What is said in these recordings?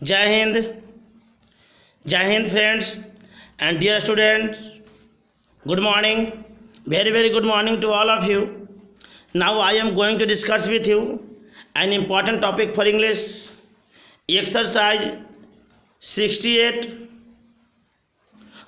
जय हिंद। जय Hind friends and dear students, good morning, very good morning to all of you. Now I am going to discuss with you an important topic for English, exercise 68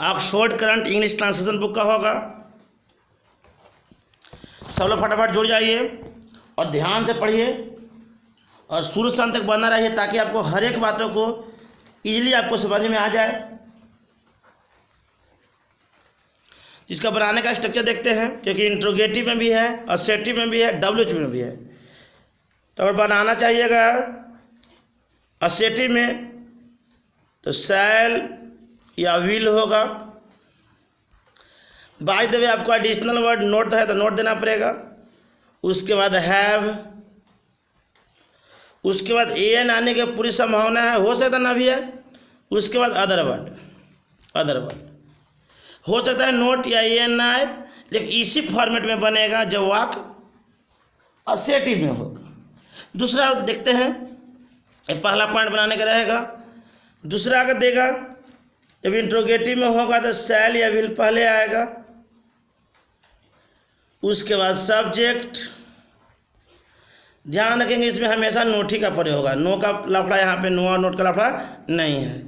Oxford current English translation book का होगा। सब लोग फटाफट जुड़ जाइए और ध्यान से पढ़िए और शुरू से अंत तक बना रहिए ताकि आपको हर एक बातों को इजीली आपको समझ में आ जाए। इसका बनाने का स्ट्रक्चर देखते हैं, क्योंकि इंट्रोगेटिव में भी है, असर्टिव में भी है, डब्ल्यूएच में भी है। तो अगर बनाना चाहिएगा असर्टिव में तो शैल या विल होगा। बाय द वे आपको एडिशनल वर्ड नोट है तो नोट देना पड़ेगा। उसके बाद हैव, उसके बाद एन आने की पूरी संभावना है, हो सकता ना भी है। उसके बाद अदर वर्ड हो सकता है नोट या एन ना आए, लेकिन इसी फॉर्मेट में बनेगा जब वाक्य असर्टिव में होगा। दूसरा देखते हैं, पहला पॉइंट बनाने का रहेगा। दूसरा अगर देगा जब इंट्रोगेटिव में होगा तो शैल या विल पहले आएगा। उसके बाद सब्जेक्ट, ध्यान रखेंगे इसमें हमेशा नोट ही का प्रयोग होगा, नो का लफड़ा यहाँ पे नो और नोट का लफड़ा नहीं है।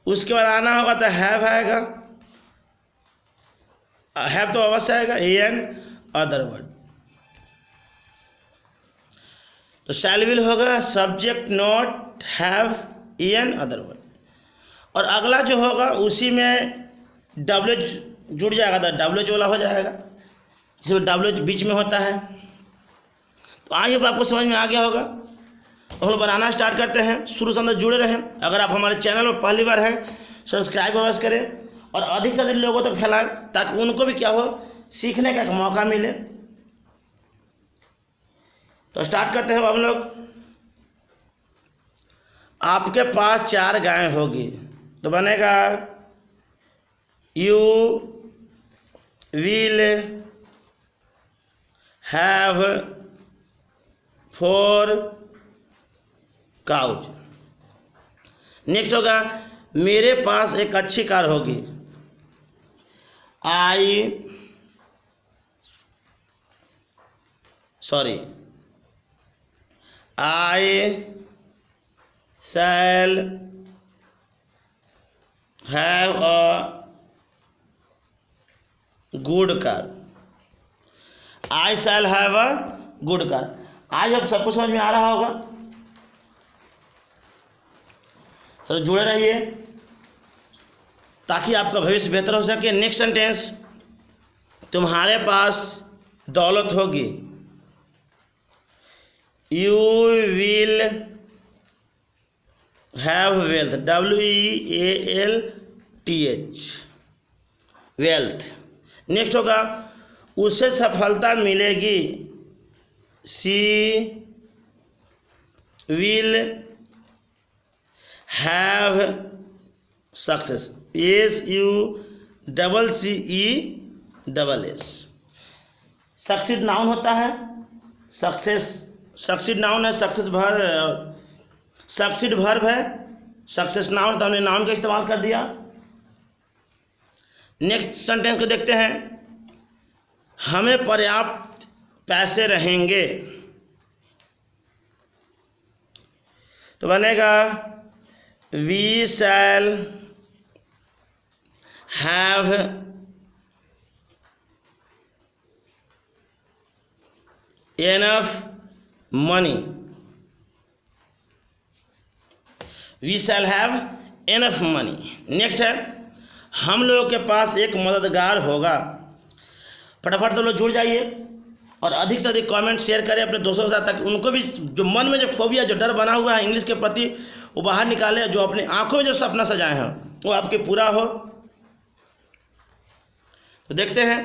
उसके बाद आना होगा तो हैव आएगा, हैव तो अवश्य आएगा, एन अदर वर्ड। तो शैल विल होगा subject not have another word. और अगला जो होगा उसी में डब्ल्यू जुड़ जाएगा तो डब्ल्यू वाला हो जाएगा, जिसमें डब्ल्यू बीच में होता है। तो आइए आपको समझ में आ गया होगा। हम लोग बनाना स्टार्ट करते हैं। शुरू से अंदर जुड़े रहें। अगर आप हमारे चैनल पर पहली बार हैं सब्सक्राइब अवश्य करें और अधिक से अधिक लोगों तक फैलाएं ताकि उनको भी क्या हो, सीखने का एक मौका मिले। तो स्टार्ट करते हैं हम लोग। आपके पास 4 गायें होगी तो बनेगा you will have 4 cows. Next होगा मेरे पास एक अच्छी कार होगी, I shall have a good car. I shall have a good car. आज अब सबको समझ में आ रहा होगा। सर जुड़े रहिए ताकि आपका भविष्य बेहतर हो सके। नेक्स्ट सेंटेंस, तुम्हारे पास दौलत होगी, you will have wealth, WEALTH, wealth. Next होगा उसे सफलता मिलेगी, she will have success, SUCCESS। Succeed noun होता है, सक्सीड नाउन है, सक्सीड वर्ब है, सक्सेस नाउन, तो हमने नाउन का इस्तेमाल कर दिया। नेक्स्ट सेंटेंस को देखते हैं, हमें पर्याप्त पैसे रहेंगे तो बनेगा we shall have enough money, we shall have enough money. Next है हम लोगों के पास एक मददगार होगा। फटाफट से लोग जुड़ जाइए और अधिक से अधिक कमेंट शेयर करें अपने दोस्तों के साथ ताकि उनको भी जो मन में जो फोबिया, जो डर बना हुआ है इंग्लिश के प्रति, वो बाहर निकाले। जो अपनी आंखों में जो सपना सजाए हैं वो आपके पूरा हो। तो देखते हैं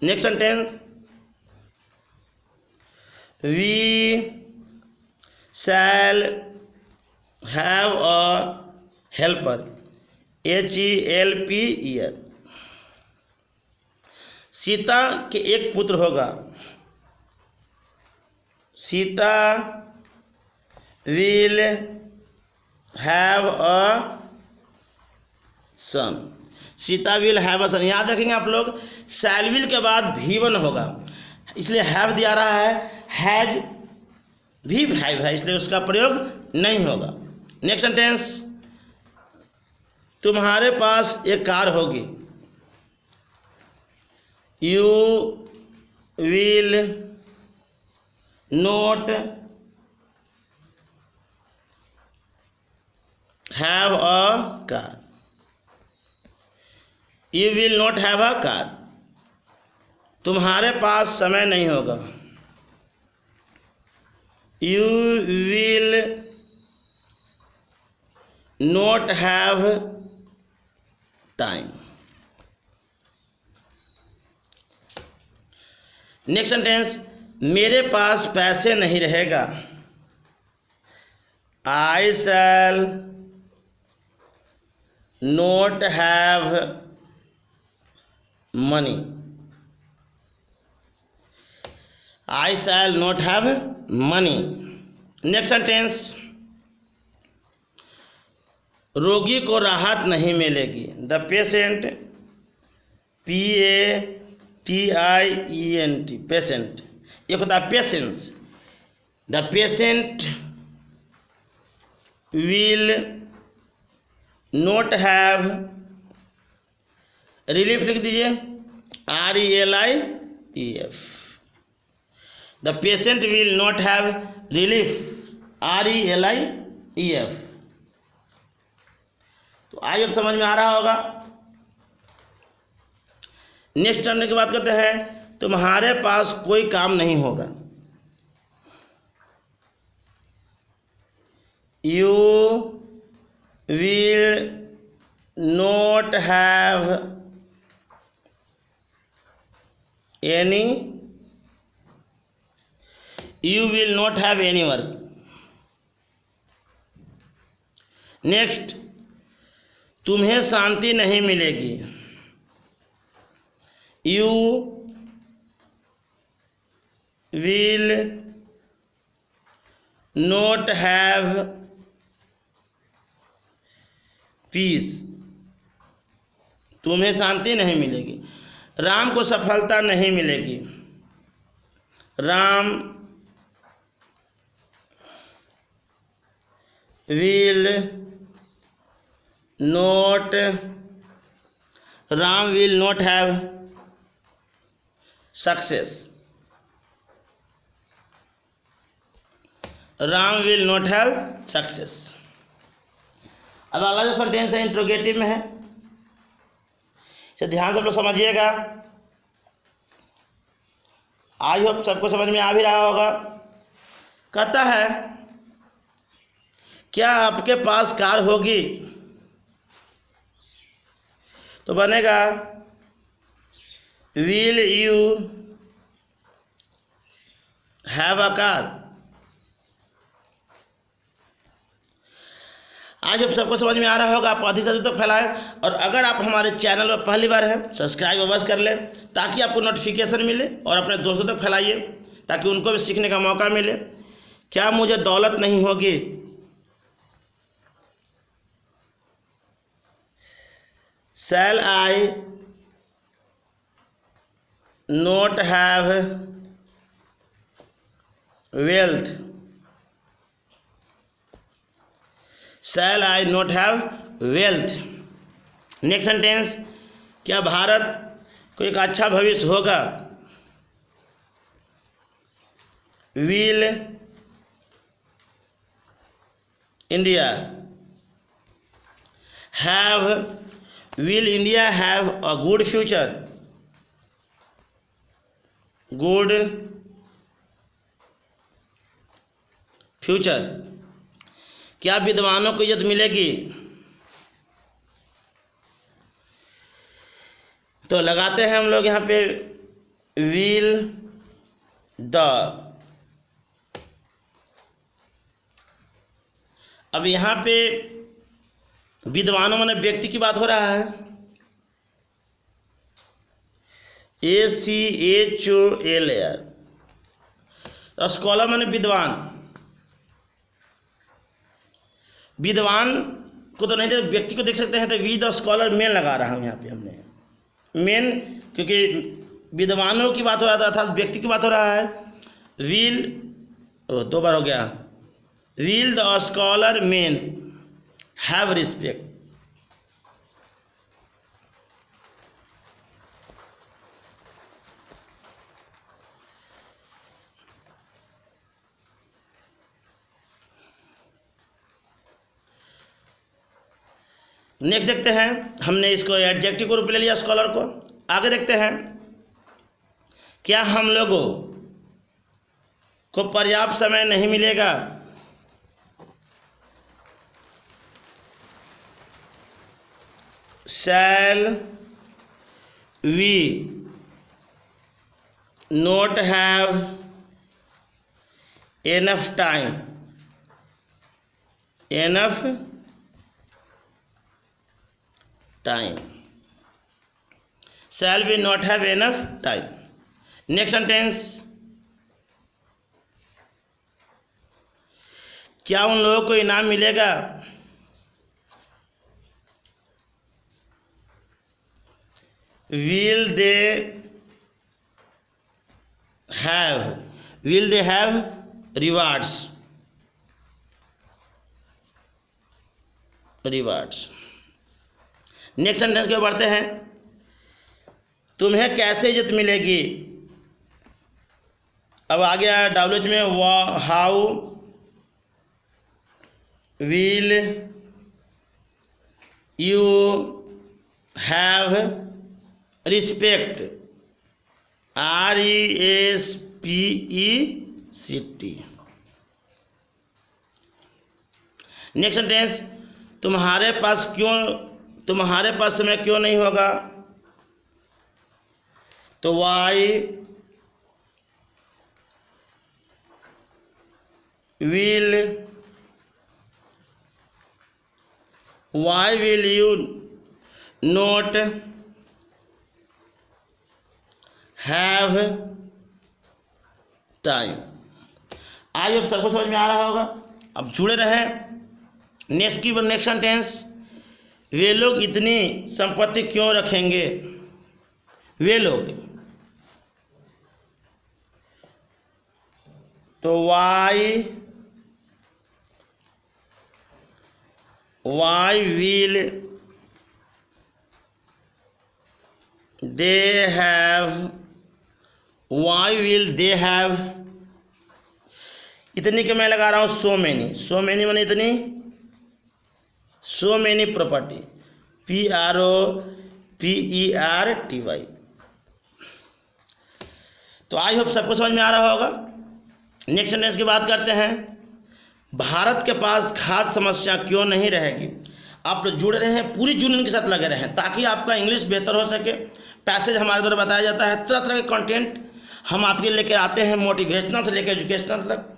next sentence, we shall have a helper, HELPER। Sita के एक पुत्र होगा, Sita will have a son, Sita will have a son. याद रखेंगे आप लोग, शैल विल के बाद V1 होगा, इसलिए हैव दिया रहा है, हैज भी हैव है, इसलिए उसका प्रयोग नहीं होगा। नेक्स्ट सेंटेंस, तुम्हारे पास एक कार होगी, you will not have a car, you will not have a car, तुम्हारे पास समय नहीं होगा, you will not have time. Next sentence, मेरे पास पैसे नहीं रहेगा, I shall not have money, I shall not have money. Next sentence, रोगी को राहत नहीं मिलेगी, द पेशेंट, PATIENT, पेशेंट। एक होता है patience, the patient will not have, relief लिख दीजिए, RELIEF, the patient will not have relief, RELIEF। तो आई अब समझ में आ रहा होगा। नेक्स्ट टर्म की बात करते हैं, तुम्हारे पास कोई काम नहीं होगा, you will not have any, you will not have any work. Next, तुम्हें शांति नहीं मिलेगी, you will not have piece, तुम्हें शांति नहीं मिलेगी। राम को सफलता नहीं मिलेगी, Ram will not, Ram will not have success, Ram will not have success. अब अगला जो सेंटेंस है इंट्रोगेटिव में है, इसे ध्यान से आप लोग समझिएगा। आई होप सबको समझ में आ भी रहा होगा। कहता है, क्या आपके पास कार होगी, तो बनेगा will you have a car. आज अब सबको समझ में आ रहा होगा, आप अधिक से अधिक तक फैलाएं, और अगर आप हमारे चैनल पर पहली बार हैं, सब्सक्राइब अवश्य कर लें ताकि आपको नोटिफिकेशन मिले, और अपने दोस्तों तक फैलाइए ताकि उनको भी सीखने का मौका मिले। क्या मुझे दौलत नहीं होगी, shall I not have wealth, shall I not have wealth. Next sentence, क्या भारत को एक अच्छा भविष्य होगा, will India have, will India have a good future, good future. क्या विद्वानों को इज्जत मिलेगी, तो लगाते हैं हम लोग यहाँ पे विल द। अब यहाँ पे विद्वानों माने व्यक्ति की बात हो रहा है, ACHOLR, स्कॉलर माने विद्वान, विद्वान को तो नहीं, व्यक्ति को देख सकते हैं, तो वी द स्कॉलर मेन लगा रहा हूँ यहाँ पे हमने मेन, क्योंकि विद्वानों की बात हो रहा था अर्थात व्यक्ति की बात हो रहा है। विल, दो बार हो गया, will the scholar men have respect. Next देखते हैं, हमने इसको एडजेक्टिव को रूप ले लिया स्कॉलर को। आगे देखते हैं, क्या हम लोगों को पर्याप्त समय नहीं मिलेगा? Shall we not have enough time, enough time, shall we not have enough time। Next sentence, क्या उन लोगों को इनाम मिलेगा? will they have rewards, next sentence के बढ़ते हैं, तुम्हें कैसे इज्जत मिलेगी? अब आ गया डब्ल्यूएच में, how will you have respect, RESPECT। Next sentence, तुम्हारे पास समय क्यों नहीं होगा? तो why will you not have time. आज अब सबको समझ में आ रहा होगा, अब जुड़े रहें। नेक्स्ट सेंटेंस, वे लोग इतनी संपत्ति क्यों रखेंगे? वे लोग, तो वाई विल दे हैव, इतनी के मैं लगा रहा हूँ सो मैनी माने इतनी, सो मैनी प्रॉपर्टी, PROPERTY। तो आई होप सबको समझ में आ रहा होगा। नेक्स्ट सेंटेंस की बात करते हैं, भारत के पास खाद्य समस्या क्यों नहीं रहेगी? आप लोग जुड़े रहें, पूरी यूनियन के साथ लगे रहें, ताकि आपका इंग्लिश बेहतर हो सके। पैसेज हमारे द्वारा बताया जाता है, तरह तरह के कंटेंट हम आपके लिए लेकर आते हैं, मोटिवेशनल से लेकर एजुकेशनल तक।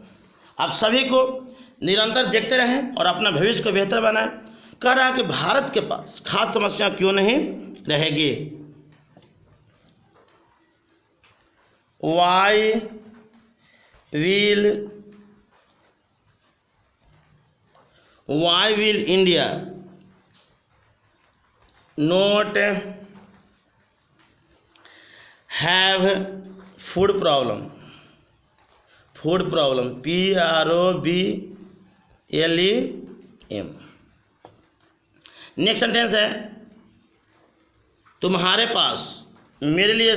आप सभी को निरंतर देखते रहें और अपना भविष्य को बेहतर बनाएं। कह रहा है कि भारत के पास खाद्य समस्या क्यों नहीं रहेगी? Why will India not have food problem, PROBLEM। Next sentence है, तुम्हारे पास मेरे लिए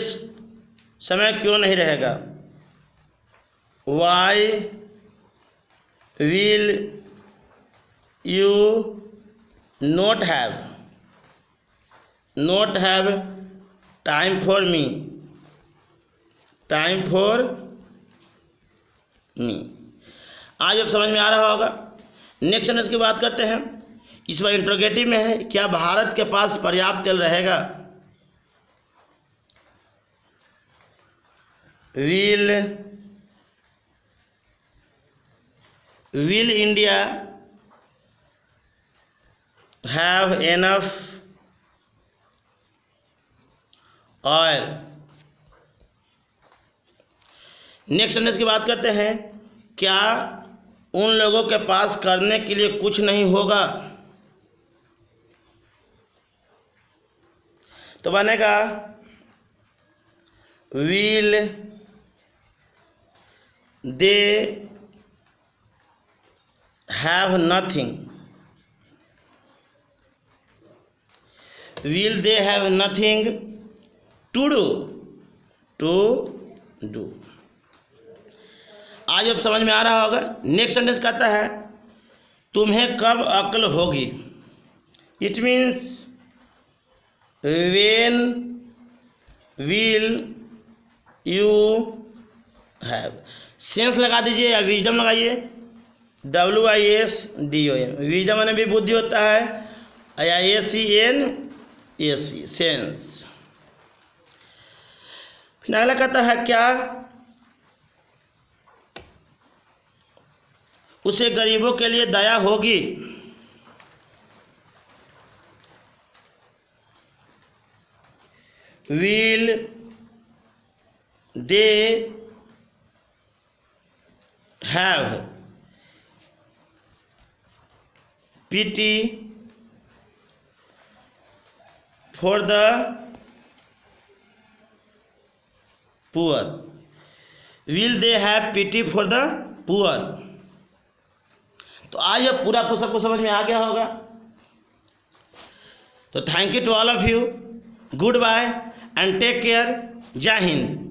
समय क्यों नहीं रहेगा? Why will you not have time for me, आज अब समझ में आ रहा होगा। नेक्स्ट सेंटेंस की बात करते हैं, इस बार इंट्रोगेटिव में है, क्या भारत के पास पर्याप्त तेल रहेगा? Will India have enough oil. Next sentence की बात करते हैं, क्या उन लोगों के पास करने के लिए कुछ नहीं होगा, तो बनेगा will they have nothing, will they have nothing to do. आज अब समझ में आ रहा होगा। नेक्स्ट सेंटेंस कहता है तुम्हें कब अक्ल होगी। It means when will you have. Sense लगा दीजिए या विजडम लगाइए, WISDOM। विजडम में भी बुद्धि होता है, या SENSE सेंस। फिर अगला कहता है क्या उसे गरीबों के लिए दया होगी। Will they have pity for the poor। will they have pity for the poor। तो आज ये पूरा आपको सबको समझ में आ गया होगा। तो thank you to all of you, goodbye and take care, Jai Hind.